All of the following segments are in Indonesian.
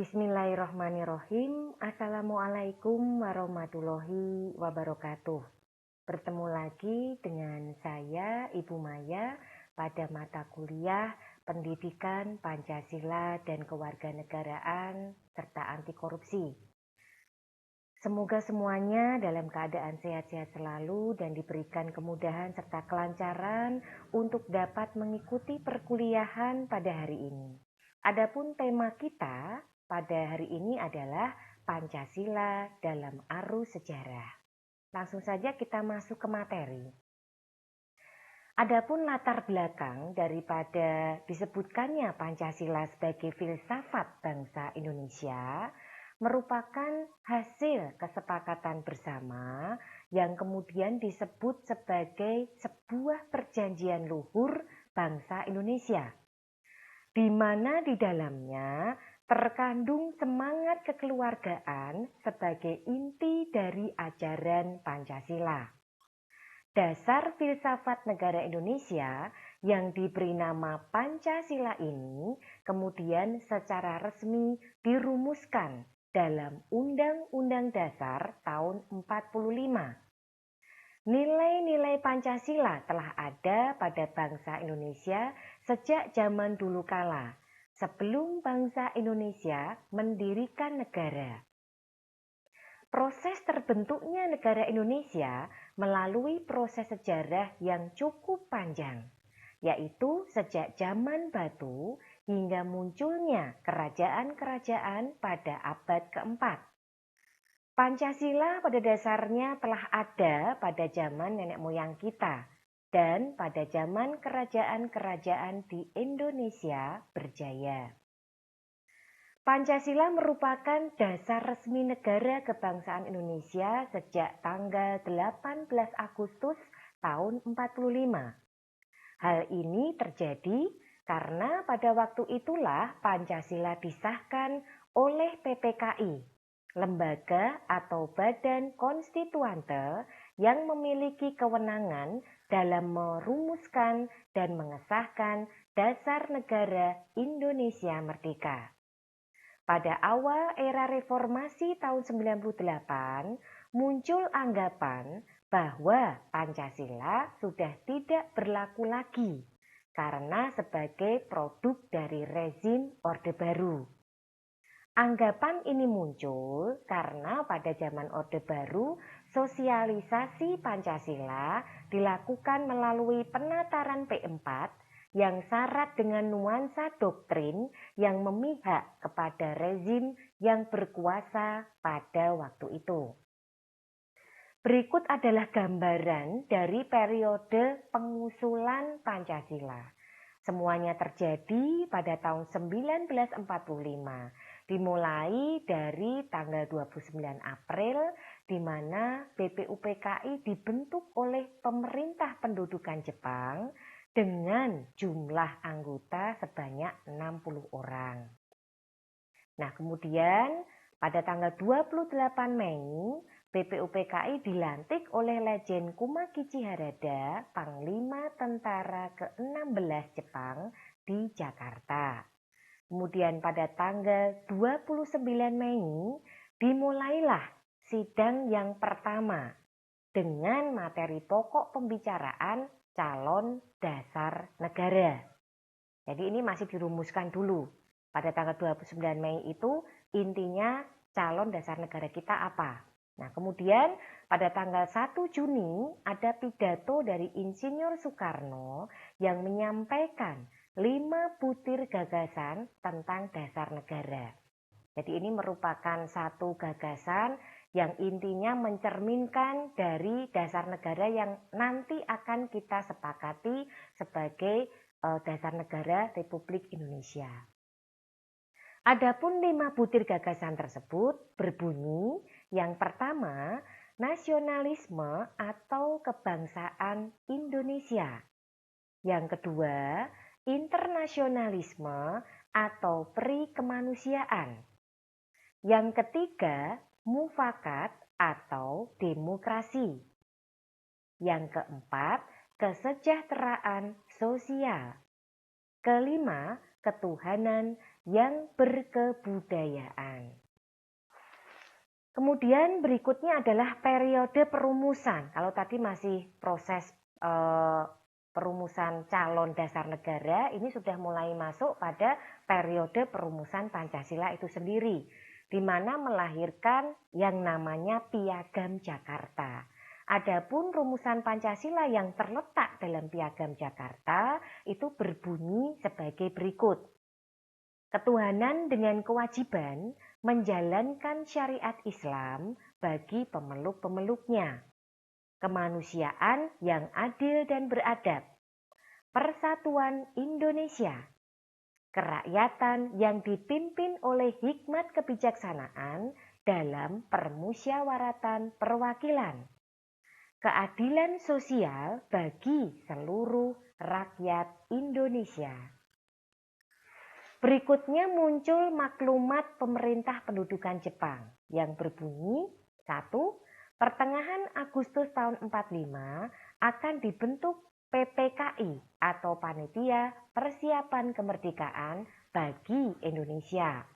Bismillahirrahmanirrahim. Assalamualaikum warahmatullahi wabarakatuh. Bertemu lagi dengan saya, Ibu Maya, pada mata kuliah Pendidikan Pancasila dan Kewarganegaraan serta Anti Korupsi. Semoga semuanya dalam keadaan sehat-sehat selalu dan diberikan kemudahan serta kelancaran untuk dapat mengikuti perkuliahan pada hari ini. Adapun tema kita pada hari ini adalah Pancasila dalam arus sejarah. Langsung saja kita masuk ke materi. Adapun latar belakang daripada disebutkannya Pancasila sebagai filsafat bangsa Indonesia merupakan hasil kesepakatan bersama yang kemudian disebut sebagai sebuah perjanjian luhur bangsa Indonesia, di mana di dalamnya terkandung semangat kekeluargaan sebagai inti dari ajaran Pancasila. Dasar filsafat negara Indonesia yang diberi nama Pancasila ini kemudian secara resmi dirumuskan dalam Undang-Undang Dasar tahun 45. Nilai-nilai Pancasila telah ada pada bangsa Indonesia sejak zaman dulu kala, sebelum bangsa Indonesia mendirikan negara. Proses terbentuknya negara Indonesia melalui proses sejarah yang cukup panjang, yaitu sejak zaman batu hingga munculnya kerajaan-kerajaan pada abad keempat. Pancasila pada dasarnya telah ada pada zaman nenek moyang kita dan pada zaman kerajaan-kerajaan di Indonesia berjaya. Pancasila merupakan dasar resmi negara kebangsaan Indonesia sejak tanggal 18 Agustus tahun 45. Hal ini terjadi karena pada waktu itulah Pancasila disahkan oleh PPKI, lembaga atau badan konstituante yang memiliki kewenangan dalam merumuskan dan mengesahkan dasar negara Indonesia merdeka. Pada awal era reformasi tahun 98, muncul anggapan bahwa Pancasila sudah tidak berlaku lagi karena sebagai produk dari rezim Orde Baru. Anggapan ini muncul karena pada zaman Orde Baru, sosialisasi Pancasila dilakukan melalui penataran P4 yang syarat dengan nuansa doktrin yang memihak kepada rezim yang berkuasa pada waktu itu. Berikut adalah gambaran dari periode pengusulan Pancasila. Semuanya terjadi pada tahun 1945, dimulai dari tanggal 29 April, di mana BPUPKI dibentuk oleh pemerintah pendudukan Jepang dengan jumlah anggota sebanyak 60 orang. Nah, kemudian pada tanggal 28 Mei, BPUPKI dilantik oleh Lejen Kumagichi Harada, Panglima Tentara ke-16 Jepang di Jakarta. Kemudian pada tanggal 29 Mei dimulailah sidang yang pertama dengan materi pokok pembicaraan calon dasar negara. Jadi ini masih dirumuskan dulu. Pada tanggal 29 Mei itu intinya calon dasar negara kita apa? Nah, kemudian pada tanggal 1 Juni ada pidato dari Insinyur Soekarno yang menyampaikan 5 butir gagasan tentang dasar negara. Jadi ini merupakan satu gagasan yang intinya mencerminkan dari dasar negara yang nanti akan kita sepakati sebagai dasar negara Republik Indonesia. Adapun 5 butir gagasan tersebut berbunyi, yang pertama, nasionalisme atau kebangsaan Indonesia. Yang kedua, internasionalisme atau peri kemanusiaan. Yang ketiga, mufakat atau demokrasi. Yang keempat, kesejahteraan sosial. Kelima, ketuhanan yang berkebudayaan. Kemudian berikutnya adalah periode perumusan. Kalau tadi masih proses perumusan calon dasar negara, ini sudah mulai masuk pada periode perumusan Pancasila itu sendiri, di mana melahirkan yang namanya Piagam Jakarta. Adapun rumusan Pancasila yang terletak dalam Piagam Jakarta itu berbunyi sebagai berikut. Ketuhanan dengan kewajiban menjalankan syariat Islam bagi pemeluk-pemeluknya. Kemanusiaan yang adil dan beradab. Persatuan Indonesia. Kerakyatan yang dipimpin oleh hikmat kebijaksanaan dalam permusyawaratan perwakilan. Keadilan sosial bagi seluruh rakyat Indonesia. Berikutnya muncul maklumat pemerintah pendudukan Jepang yang berbunyi 1. Pertengahan Agustus tahun 45 akan dibentuk PPKI atau Panitia Persiapan Kemerdekaan bagi Indonesia.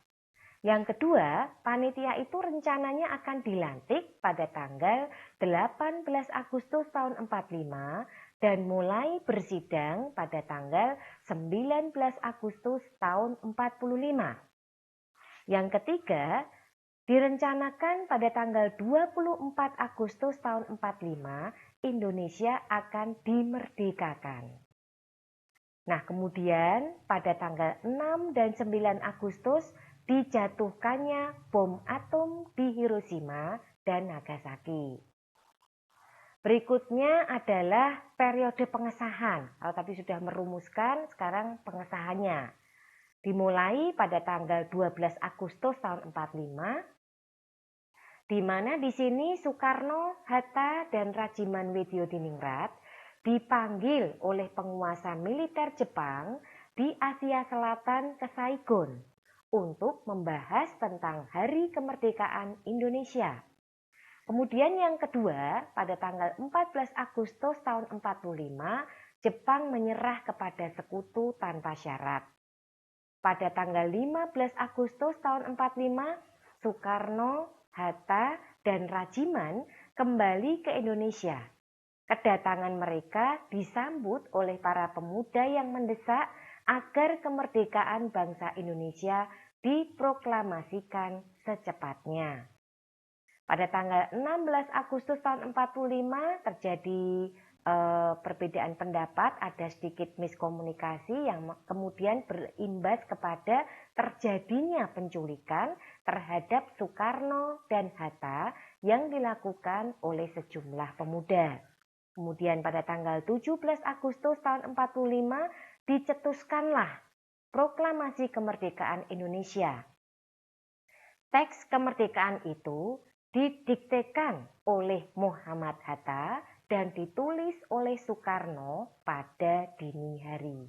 Yang kedua, panitia itu rencananya akan dilantik pada tanggal 18 Agustus tahun 45 dan mulai bersidang pada tanggal 19 Agustus tahun 45. Yang ketiga, direncanakan pada tanggal 24 Agustus tahun 45 Indonesia akan dimerdekakan. Nah, kemudian pada tanggal 6 dan 9 Agustus dijatuhkannya bom atom di Hiroshima dan Nagasaki. Berikutnya adalah periode pengesahan. Kalau tadi sudah merumuskan, sekarang pengesahannya. Dimulai pada tanggal 12 Agustus tahun 45, di mana di sini Soekarno, Hatta, dan Rajiman Widyodiningrat dipanggil oleh penguasa militer Jepang di Asia Selatan ke Saigon untuk membahas tentang Hari Kemerdekaan Indonesia. Kemudian yang kedua, pada tanggal 14 Agustus tahun 45, Jepang menyerah kepada sekutu tanpa syarat. Pada tanggal 15 Agustus tahun 45, Soekarno, Hatta, dan Rajiman kembali ke Indonesia. Kedatangan mereka disambut oleh para pemuda yang mendesak agar kemerdekaan bangsa Indonesia diproklamasikan secepatnya. Pada tanggal 16 Agustus tahun 45 terjadi perbedaan pendapat, ada sedikit miskomunikasi yang kemudian berimbas kepada terjadinya penculikan terhadap Soekarno dan Hatta yang dilakukan oleh sejumlah pemuda. Kemudian pada tanggal 17 Agustus tahun 45 dicetuskanlah Proklamasi Kemerdekaan Indonesia. Teks kemerdekaan itu didiktekan oleh Muhammad Hatta dan ditulis oleh Soekarno pada dini hari.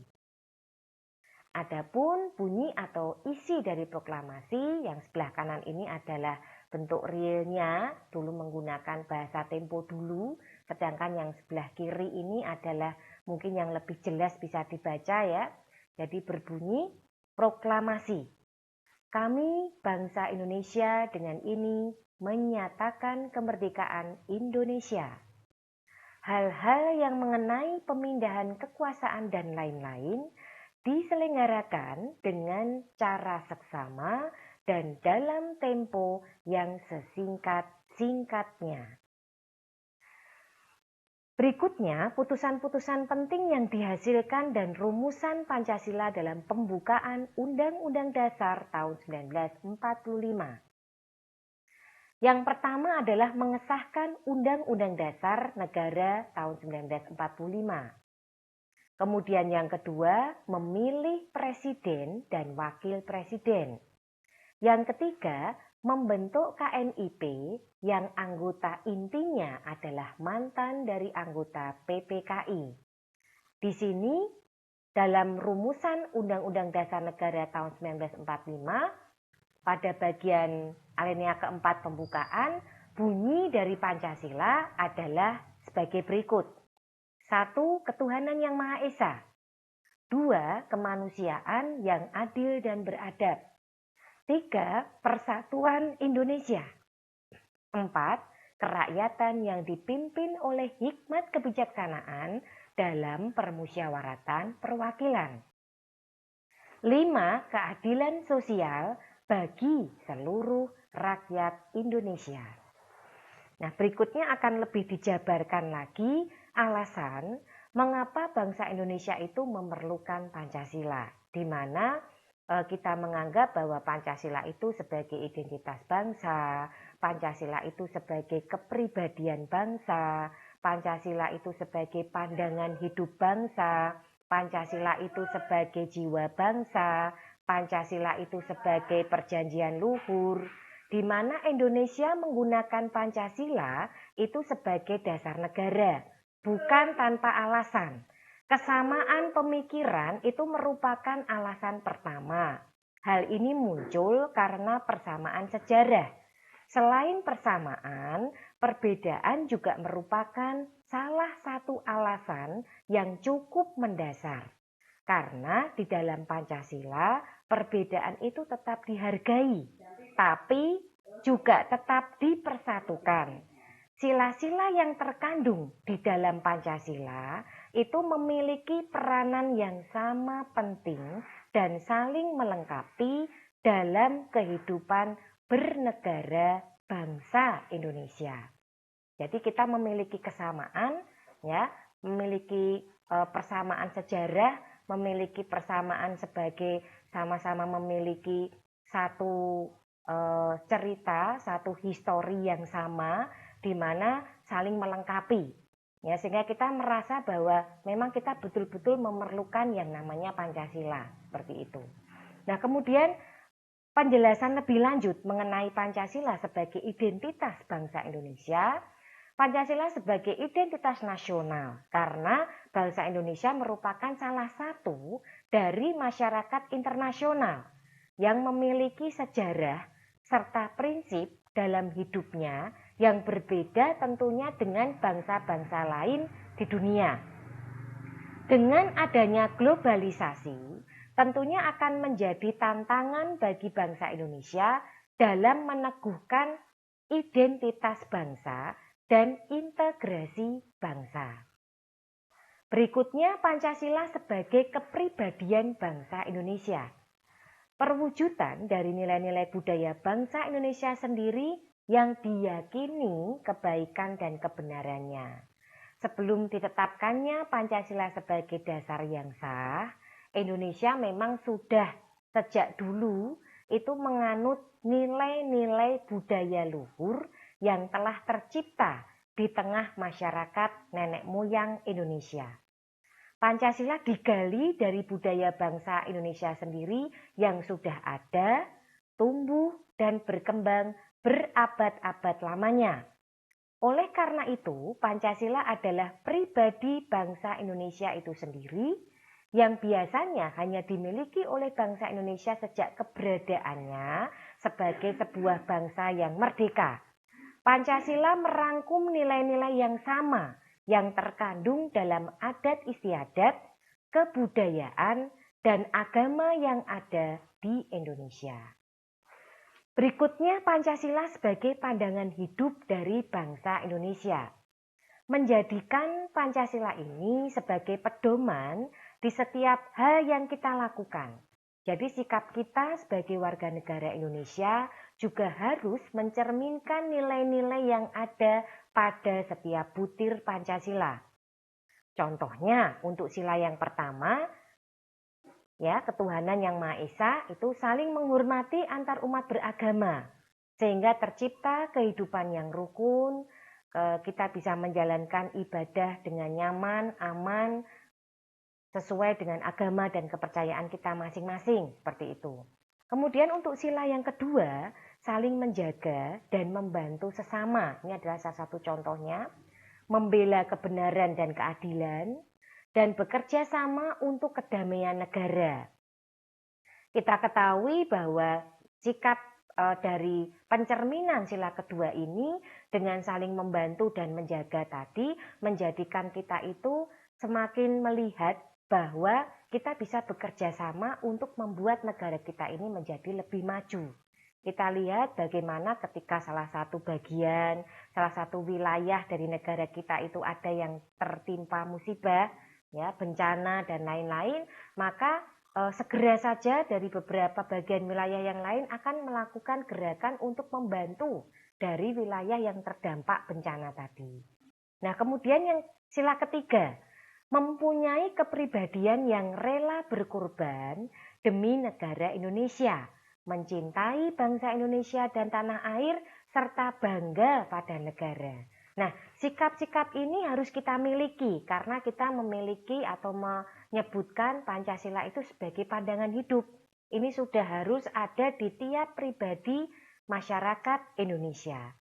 Adapun bunyi atau isi dari proklamasi yang sebelah kanan ini adalah bentuk realnya, dulu menggunakan bahasa tempo dulu, sedangkan yang sebelah kiri ini adalah mungkin yang lebih jelas bisa dibaca ya. Jadi berbunyi proklamasi. Kami bangsa Indonesia dengan ini menyatakan kemerdekaan Indonesia. Hal-hal yang mengenai pemindahan kekuasaan dan lain-lain diselenggarakan dengan cara seksama dan dalam tempo yang sesingkat-singkatnya. Berikutnya, putusan-putusan penting yang dihasilkan dan rumusan Pancasila dalam pembukaan Undang-Undang Dasar tahun 1945. Yang pertama adalah mengesahkan Undang-Undang Dasar Negara tahun 1945. Kemudian yang kedua, memilih presiden dan wakil presiden. Yang ketiga, membentuk KNIP yang anggota intinya adalah mantan dari anggota PPKI. Di sini, dalam rumusan Undang-Undang Dasar Negara tahun 1945, pada bagian alinea keempat pembukaan, bunyi dari Pancasila adalah sebagai berikut. 1. Ketuhanan yang Maha Esa. 2. Kemanusiaan yang adil dan beradab. 3. Persatuan Indonesia. 4. Kerakyatan yang dipimpin oleh hikmat kebijaksanaan dalam permusyawaratan perwakilan. 5. Keadilan sosial bagi seluruh rakyat Indonesia. Nah, berikutnya akan lebih dijabarkan lagi alasan mengapa bangsa Indonesia itu memerlukan Pancasila, di mana kita menganggap bahwa Pancasila itu sebagai identitas bangsa, Pancasila itu sebagai kepribadian bangsa, Pancasila itu sebagai pandangan hidup bangsa, Pancasila itu sebagai jiwa bangsa, Pancasila itu sebagai perjanjian luhur, di mana Indonesia menggunakan Pancasila itu sebagai dasar negara, bukan tanpa alasan. Kesamaan pemikiran itu merupakan alasan pertama. Hal ini muncul karena persamaan sejarah. Selain persamaan, perbedaan juga merupakan salah satu alasan yang cukup mendasar. Karena di dalam Pancasila, perbedaan itu tetap dihargai, tapi juga tetap dipersatukan. Sila-sila yang terkandung di dalam Pancasila itu memiliki peranan yang sama penting dan saling melengkapi dalam kehidupan bernegara bangsa Indonesia. Jadi kita memiliki kesamaan, ya, memiliki persamaan sejarah, memiliki persamaan sebagai sama-sama memiliki satu cerita, satu histori yang sama, di mana saling melengkapi. Ya, sehingga kita merasa bahwa memang kita betul-betul memerlukan yang namanya Pancasila, seperti itu. Nah, kemudian penjelasan lebih lanjut mengenai Pancasila sebagai identitas bangsa Indonesia. Pancasila sebagai identitas nasional karena bangsa Indonesia merupakan salah satu dari masyarakat internasional yang memiliki sejarah serta prinsip dalam hidupnya yang berbeda tentunya dengan bangsa-bangsa lain di dunia. Dengan adanya globalisasi, tentunya akan menjadi tantangan bagi bangsa Indonesia dalam meneguhkan identitas bangsa dan integrasi bangsa. Berikutnya, Pancasila sebagai kepribadian bangsa Indonesia. Perwujudan dari nilai-nilai budaya bangsa Indonesia sendiri yang diyakini kebaikan dan kebenarannya. Sebelum ditetapkannya Pancasila sebagai dasar yang sah, Indonesia memang sudah sejak dulu itu menganut nilai-nilai budaya luhur yang telah tercipta di tengah masyarakat nenek moyang Indonesia. Pancasila digali dari budaya bangsa Indonesia sendiri yang sudah ada, tumbuh, dan berkembang berabad-abad lamanya. Oleh karena itu, Pancasila adalah pribadi bangsa Indonesia itu sendiri yang biasanya hanya dimiliki oleh bangsa Indonesia sejak keberadaannya sebagai sebuah bangsa yang merdeka. Pancasila merangkum nilai-nilai yang sama yang terkandung dalam adat istiadat, kebudayaan, dan agama yang ada di Indonesia. Berikutnya, Pancasila sebagai pandangan hidup dari bangsa Indonesia. Menjadikan Pancasila ini sebagai pedoman di setiap hal yang kita lakukan. Jadi sikap kita sebagai warga negara Indonesia juga harus mencerminkan nilai-nilai yang ada pada setiap butir Pancasila. Contohnya, untuk sila yang pertama, ya, ketuhanan yang Maha Esa itu saling menghormati antar umat beragama sehingga tercipta kehidupan yang rukun, kita bisa menjalankan ibadah dengan nyaman, aman, sesuai dengan agama dan kepercayaan kita masing-masing, seperti itu. Kemudian untuk sila yang kedua, saling menjaga dan membantu sesama. Ini adalah salah satu contohnya, membela kebenaran dan keadilan, dan bekerja sama untuk kedamaian negara. Kita ketahui bahwa sikap dari pencerminan sila kedua ini dengan saling membantu dan menjaga tadi menjadikan kita itu semakin melihat bahwa kita bisa bekerja sama untuk membuat negara kita ini menjadi lebih maju. Kita lihat bagaimana ketika salah satu bagian, salah satu wilayah dari negara kita itu ada yang tertimpa musibah, ya, bencana dan lain-lain, maka segera saja dari beberapa bagian wilayah yang lain akan melakukan gerakan untuk membantu dari wilayah yang terdampak bencana tadi. Nah, kemudian yang sila ketiga, mempunyai kepribadian yang rela berkorban demi negara Indonesia, mencintai bangsa Indonesia dan tanah air, serta bangga pada negara. Nah, sikap-sikap ini harus kita miliki karena kita memiliki atau menyebutkan Pancasila itu sebagai pandangan hidup. Ini sudah harus ada di tiap pribadi masyarakat Indonesia.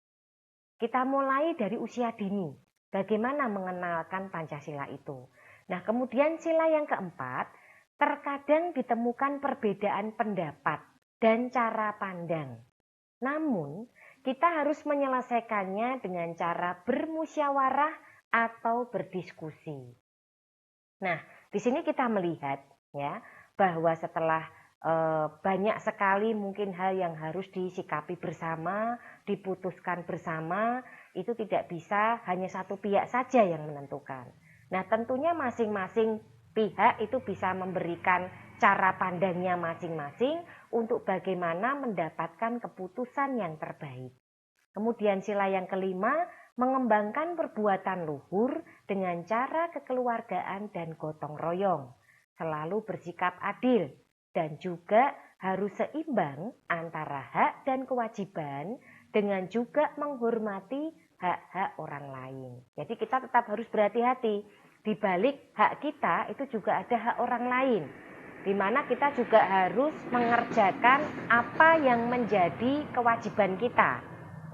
Kita mulai dari usia dini. Bagaimana mengenalkan Pancasila itu? Nah, kemudian sila yang keempat, terkadang ditemukan perbedaan pendapat dan cara pandang. Namun, kita harus menyelesaikannya dengan cara bermusyawarah atau berdiskusi. Nah, di sini kita melihat ya bahwa setelah banyak sekali mungkin hal yang harus disikapi bersama, diputuskan bersama, itu tidak bisa hanya satu pihak saja yang menentukan. Nah, tentunya masing-masing pihak itu bisa memberikan cara pandangnya masing-masing untuk bagaimana mendapatkan keputusan yang terbaik. Kemudian sila yang kelima, mengembangkan perbuatan luhur dengan cara kekeluargaan dan gotong royong, selalu bersikap adil, dan juga harus seimbang antara hak dan kewajiban dengan juga menghormati hak-hak orang lain. Jadi kita tetap harus berhati-hati. Di balik hak kita itu juga ada hak orang lain. Di mana kita juga harus mengerjakan apa yang menjadi kewajiban kita.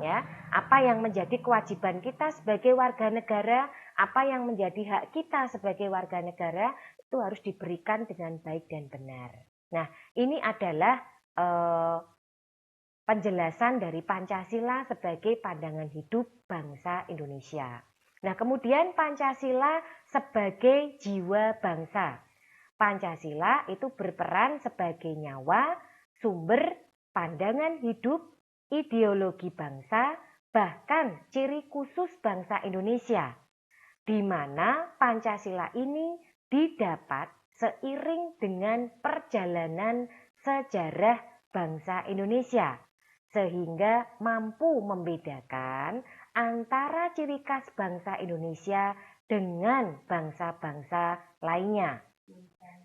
Ya, apa yang menjadi kewajiban kita sebagai warga negara, apa yang menjadi hak kita sebagai warga negara itu harus diberikan dengan baik dan benar. Nah, ini adalah penjelasan dari Pancasila sebagai pandangan hidup bangsa Indonesia. Nah, kemudian Pancasila sebagai jiwa bangsa. Pancasila itu berperan sebagai nyawa, sumber, pandangan hidup, ideologi bangsa, bahkan ciri khusus bangsa Indonesia, di mana Pancasila ini didapat seiring dengan perjalanan sejarah bangsa Indonesia, sehingga mampu membedakan antara ciri khas bangsa Indonesia dengan bangsa-bangsa lainnya,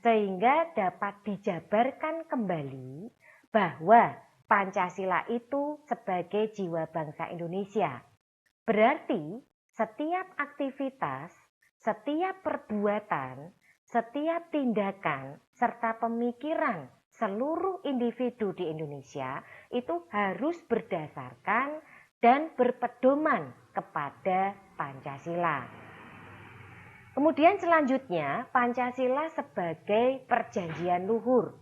sehingga dapat dijabarkan kembali bahwa Pancasila itu sebagai jiwa bangsa Indonesia. Berarti setiap aktivitas, setiap perbuatan, setiap tindakan, serta pemikiran seluruh individu di Indonesia itu harus berdasarkan dan berpedoman kepada Pancasila. Kemudian selanjutnya, Pancasila sebagai perjanjian luhur.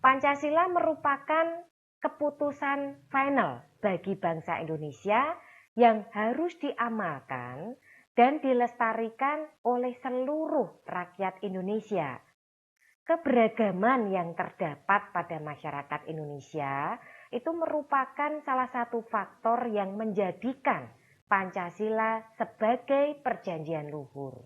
Pancasila merupakan keputusan final bagi bangsa Indonesia yang harus diamalkan dan dilestarikan oleh seluruh rakyat Indonesia. Keberagaman yang terdapat pada masyarakat Indonesia itu merupakan salah satu faktor yang menjadikan Pancasila sebagai perjanjian luhur.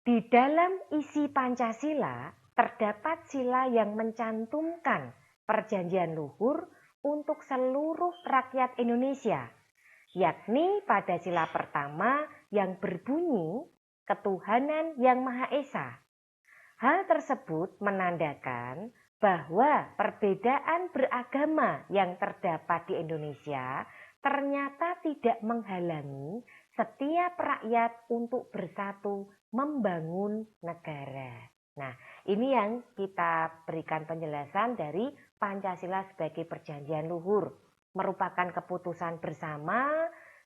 Di dalam isi Pancasila terdapat sila yang mencantumkan perjanjian luhur untuk seluruh rakyat Indonesia, yakni pada sila pertama yang berbunyi ketuhanan yang Maha Esa. Hal tersebut menandakan bahwa perbedaan beragama yang terdapat di Indonesia ternyata tidak menghalangi setiap rakyat untuk bersatu membangun negara. Nah, ini yang kita berikan penjelasan dari Pancasila sebagai perjanjian luhur, merupakan keputusan bersama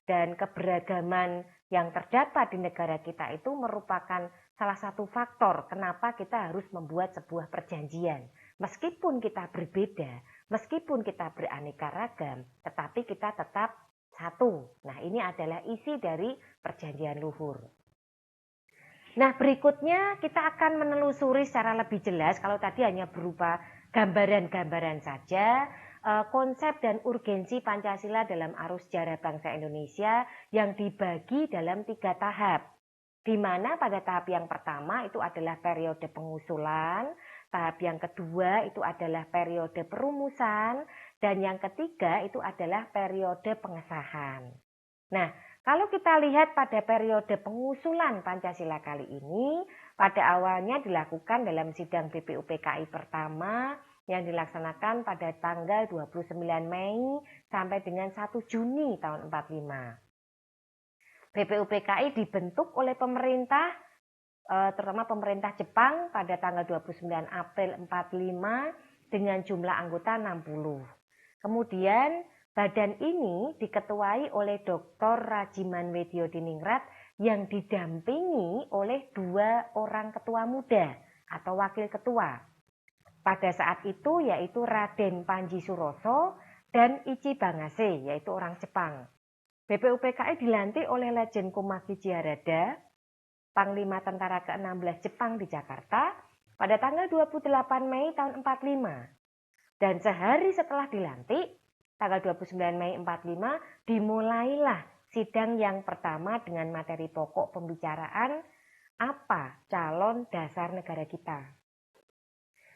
dan keberagaman yang terdapat di negara kita itu merupakan salah satu faktor kenapa kita harus membuat sebuah perjanjian. Meskipun kita berbeda, meskipun kita beraneka ragam, tetapi kita tetap satu. Nah, ini adalah isi dari perjanjian luhur. Nah, berikutnya kita akan menelusuri secara lebih jelas, kalau tadi hanya berupa gambaran-gambaran saja, konsep dan urgensi Pancasila dalam arus sejarah bangsa Indonesia yang dibagi dalam 3 tahap. Di mana pada tahap yang pertama itu adalah periode pengusulan, tahap yang kedua itu adalah periode perumusan, dan yang ketiga itu adalah periode pengesahan. Nah, kalau kita lihat pada periode pengusulan Pancasila kali ini, pada awalnya dilakukan dalam sidang BPUPKI pertama yang dilaksanakan pada tanggal 29 Mei sampai dengan 1 Juni tahun 45. BPUPKI dibentuk oleh pemerintah, terutama pemerintah Jepang pada tanggal 29 April 45 dengan jumlah anggota 60. Kemudian badan ini diketuai oleh Dr. Rajiman Weddiodiningrat yang didampingi oleh 2 orang ketua muda atau wakil ketua. Pada saat itu yaitu Raden Panji Suroso dan Ichi Bangase yaitu orang Jepang. BPUPKI dilantik oleh Lejen Komaki Chiharada, Panglima Tentara ke-16 Jepang di Jakarta pada tanggal 28 Mei tahun 45. Dan sehari setelah dilantik, tanggal 29 Mei 45, dimulailah sidang yang pertama dengan materi pokok pembicaraan apa calon dasar negara kita.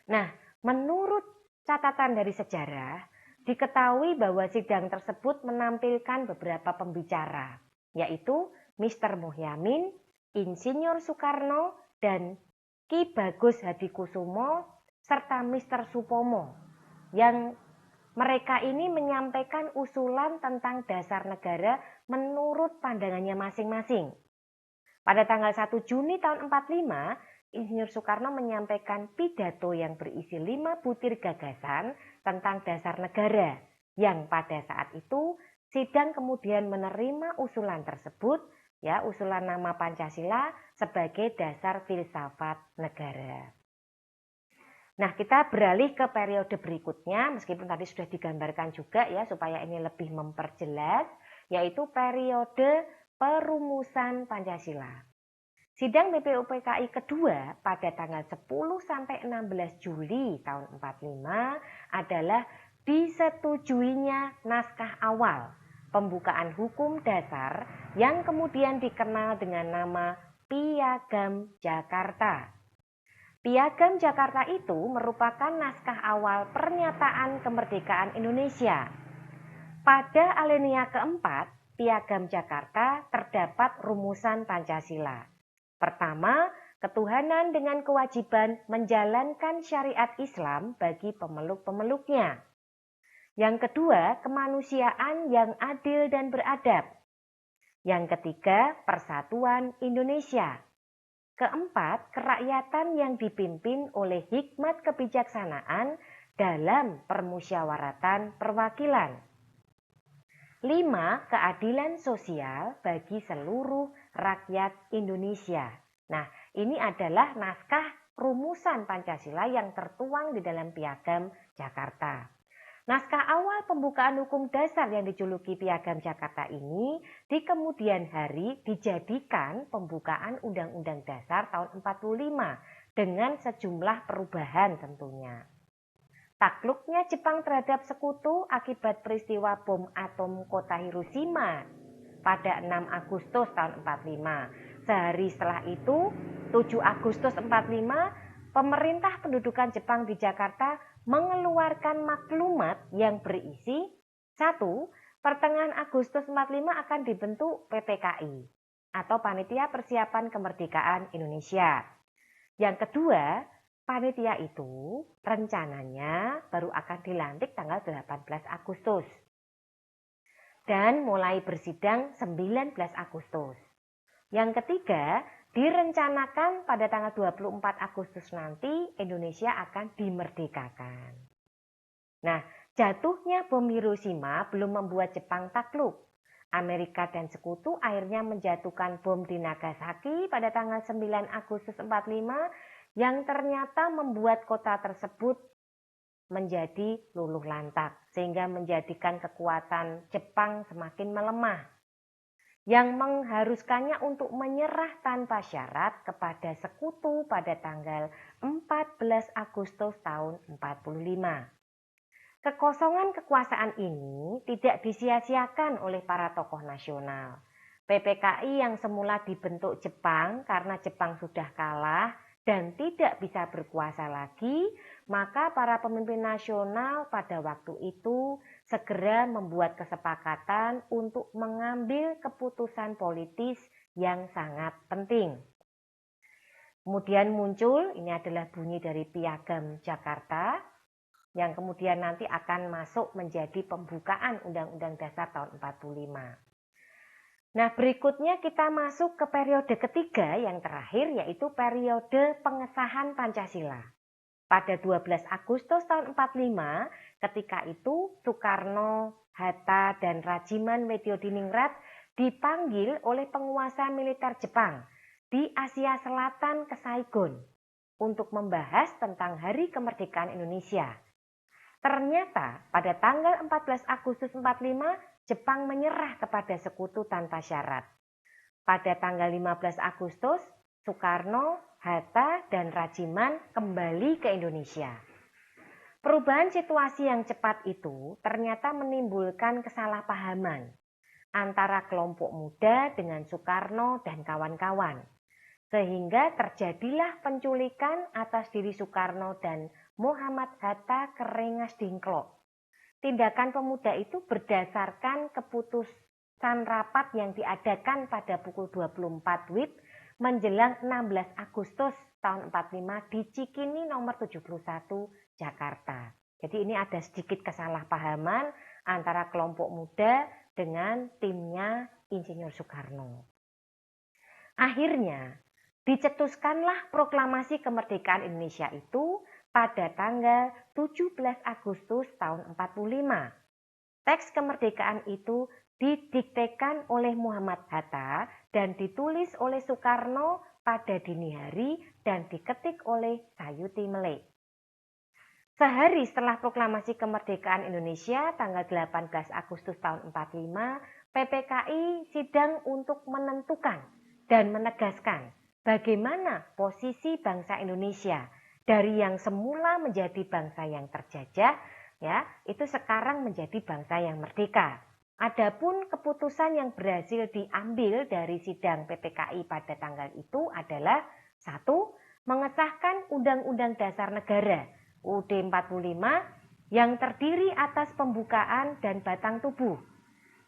Nah, menurut catatan dari sejarah, diketahui bahwa sidang tersebut menampilkan beberapa pembicara, yaitu Mr. Muhyamin, Insinyur Soekarno, dan Ki Bagus Hadikusumo, serta Mr. Supomo, yang mereka ini menyampaikan usulan tentang dasar negara menurut pandangannya masing-masing. Pada tanggal 1 Juni tahun 45, Insinyur Soekarno menyampaikan pidato yang berisi 5 butir gagasan tentang dasar negara, yang pada saat itu sidang kemudian menerima usulan tersebut, usulan nama Pancasila sebagai dasar filsafat negara. Nah, kita beralih ke periode berikutnya, meskipun tadi sudah digambarkan juga supaya ini lebih memperjelas, yaitu periode perumusan Pancasila. Sidang BPUPKI kedua pada tanggal 10 sampai 16 Juli tahun 45 adalah disetujuinya naskah awal pembukaan hukum dasar yang kemudian dikenal dengan nama Piagam Jakarta. Piagam Jakarta itu merupakan naskah awal pernyataan kemerdekaan Indonesia. Pada alinea keempat, Piagam Jakarta terdapat rumusan Pancasila. Pertama, ketuhanan dengan kewajiban menjalankan syariat Islam bagi pemeluk-pemeluknya. Yang kedua, kemanusiaan yang adil dan beradab. Yang ketiga, persatuan Indonesia. Keempat, kerakyatan yang dipimpin oleh hikmat kebijaksanaan dalam permusyawaratan perwakilan. 5. Keadilan sosial bagi seluruh rakyat Indonesia. Nah, ini adalah naskah rumusan Pancasila yang tertuang di dalam Piagam Jakarta. Naskah awal pembukaan hukum dasar yang dijuluki Piagam Jakarta ini di kemudian hari dijadikan pembukaan Undang-Undang Dasar tahun 45 dengan sejumlah perubahan tentunya. Takluknya Jepang terhadap sekutu akibat peristiwa bom atom kota Hiroshima pada 6 Agustus tahun 45. Sehari setelah itu, 7 Agustus 45, pemerintah pendudukan Jepang di Jakarta mengeluarkan maklumat yang berisi 1. Pertengahan Agustus 45 akan dibentuk PPKI atau Panitia Persiapan Kemerdekaan Indonesia. Yang kedua, panitia itu rencananya baru akan dilantik tanggal 18 Agustus dan mulai bersidang 19 Agustus. Yang ketiga, direncanakan pada tanggal 24 Agustus nanti Indonesia akan dimerdekakan. Nah, jatuhnya bom Hiroshima belum membuat Jepang takluk. Amerika dan sekutu akhirnya menjatuhkan bom di Nagasaki pada tanggal 9 Agustus 45 yang ternyata membuat kota tersebut menjadi luluh lantak sehingga menjadikan kekuatan Jepang semakin melemah. yang mengharuskannya untuk menyerah tanpa syarat kepada sekutu pada tanggal 14 Agustus tahun 45. Kekosongan kekuasaan ini tidak disia-siakan oleh para tokoh nasional. PPKI yang semula dibentuk Jepang karena Jepang sudah kalah dan tidak bisa berkuasa lagi, maka para pemimpin nasional pada waktu itu segera membuat kesepakatan untuk mengambil keputusan politis yang sangat penting. Kemudian muncul, ini adalah bunyi dari Piagam Jakarta, yang kemudian nanti akan masuk menjadi pembukaan Undang-Undang Dasar tahun 45. Nah, berikutnya kita masuk ke periode ketiga yang terakhir, yaitu periode pengesahan Pancasila. Pada 12 Agustus tahun 45, ketika itu Soekarno, Hatta, dan Rajiman Mediodiningrat dipanggil oleh penguasa militer Jepang di Asia Selatan ke Saigon untuk membahas tentang Hari Kemerdekaan Indonesia. Ternyata pada tanggal 14 Agustus 45, Jepang menyerah kepada sekutu tanpa syarat. Pada tanggal 15 Agustus, Soekarno, Hatta, dan Rajiman kembali ke Indonesia. Perubahan situasi yang cepat itu ternyata menimbulkan kesalahpahaman antara kelompok muda dengan Soekarno dan kawan-kawan. Sehingga terjadilah penculikan atas diri Soekarno dan Muhammad Hatta ke Rengas Dengklok. Tindakan pemuda itu berdasarkan keputusan rapat yang diadakan pada pukul 24 WIB menjelang 16 Agustus tahun 45 di Cikini nomor 71 Jakarta. Jadi ini ada sedikit kesalahpahaman antara kelompok muda dengan timnya Insinyur Soekarno. Akhirnya dicetuskanlah proklamasi kemerdekaan Indonesia itu pada tanggal 17 Agustus tahun 45. Teks kemerdekaan itu didiktekan oleh Muhammad Hatta dan ditulis oleh Soekarno pada dini hari dan diketik oleh Sayuti Melik. Sehari setelah proklamasi kemerdekaan Indonesia tanggal 18 Agustus tahun 45, PPKI sidang untuk menentukan dan menegaskan bagaimana posisi bangsa Indonesia dari yang semula menjadi bangsa yang terjajah, ya, itu sekarang menjadi bangsa yang merdeka. Adapun keputusan yang berhasil diambil dari sidang PPKI pada tanggal itu adalah 1. Mengesahkan Undang-Undang Dasar Negara UUD 45 yang terdiri atas pembukaan dan batang tubuh.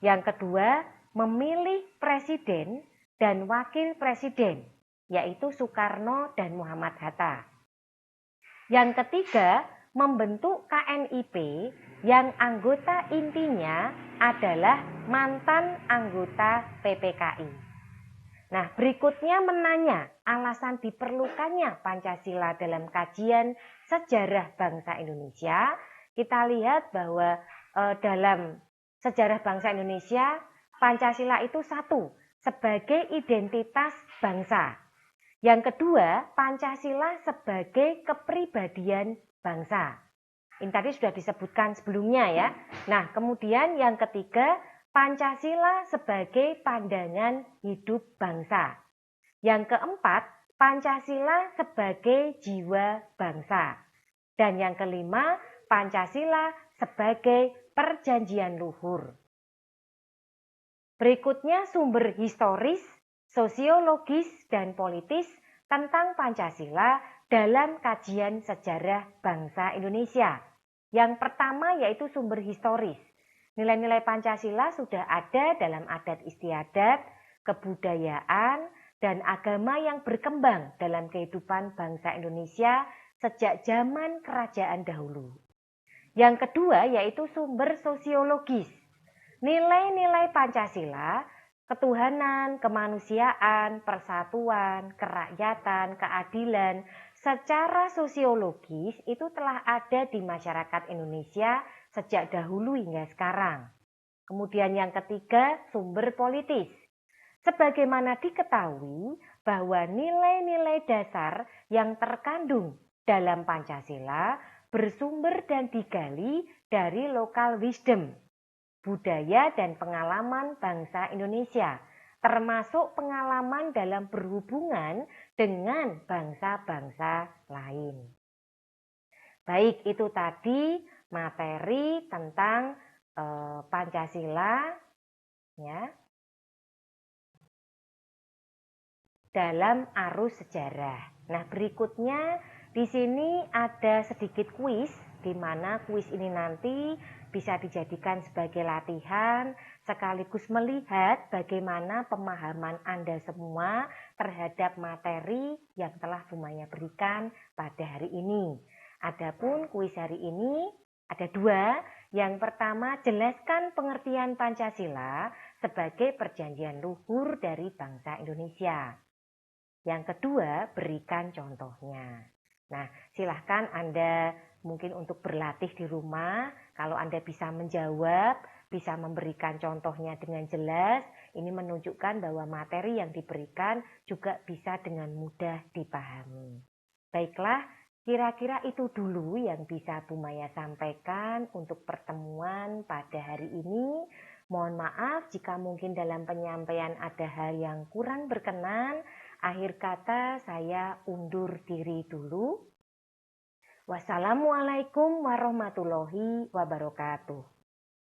Yang kedua, memilih presiden dan wakil presiden, yaitu Soekarno dan Muhammad Hatta. Yang ketiga, membentuk KNIP yang anggota intinya adalah mantan anggota PPKI. Nah, berikutnya menanya alasan diperlukannya Pancasila dalam kajian sejarah bangsa Indonesia. Kita lihat bahwa dalam sejarah bangsa Indonesia, Pancasila itu satu, sebagai identitas bangsa. Yang kedua, Pancasila sebagai kepribadian bangsa. Ini tadi sudah disebutkan sebelumnya ya. Nah, kemudian yang ketiga, Pancasila sebagai pandangan hidup bangsa. Yang keempat, Pancasila sebagai jiwa bangsa. Dan yang kelima, Pancasila sebagai perjanjian luhur. Berikutnya sumber historis, sosiologis, dan politis tentang Pancasila dalam kajian sejarah bangsa Indonesia. Yang pertama yaitu sumber historis. Nilai-nilai Pancasila sudah ada dalam adat istiadat, kebudayaan, dan agama yang berkembang dalam kehidupan bangsa Indonesia sejak zaman kerajaan dahulu. Yang kedua yaitu sumber sosiologis. Nilai-nilai Pancasila, ketuhanan, kemanusiaan, persatuan, kerakyatan, keadilan, secara sosiologis itu telah ada di masyarakat Indonesia sejak dahulu hingga sekarang. Kemudian yang ketiga, sumber politis. Sebagaimana diketahui bahwa nilai-nilai dasar yang terkandung dalam Pancasila bersumber dan digali dari local wisdom, budaya dan pengalaman bangsa Indonesia, termasuk pengalaman dalam berhubungan dengan bangsa-bangsa lain. Baik, itu tadi materi tentang Pancasila ya, dalam arus sejarah. Nah, berikutnya di sini ada sedikit kuis, di mana kuis ini nanti bisa dijadikan sebagai latihan sekaligus melihat bagaimana pemahaman Anda semua terhadap materi yang telah Bu Maya berikan pada hari ini. Adapun kuis hari ini ada dua. Yang pertama, jelaskan pengertian Pancasila sebagai perjanjian luhur dari bangsa Indonesia. Yang kedua, berikan contohnya. Nah, silahkan Anda mungkin untuk berlatih di rumah. Kalau Anda bisa menjawab, bisa memberikan contohnya dengan jelas, ini menunjukkan bahwa materi yang diberikan juga bisa dengan mudah dipahami. Baiklah, kira-kira itu dulu yang bisa Bu Maya sampaikan untuk pertemuan pada hari ini. Mohon maaf jika mungkin dalam penyampaian ada hal yang kurang berkenan. Akhir kata saya undur diri dulu. Wassalamualaikum warahmatullahi wabarakatuh.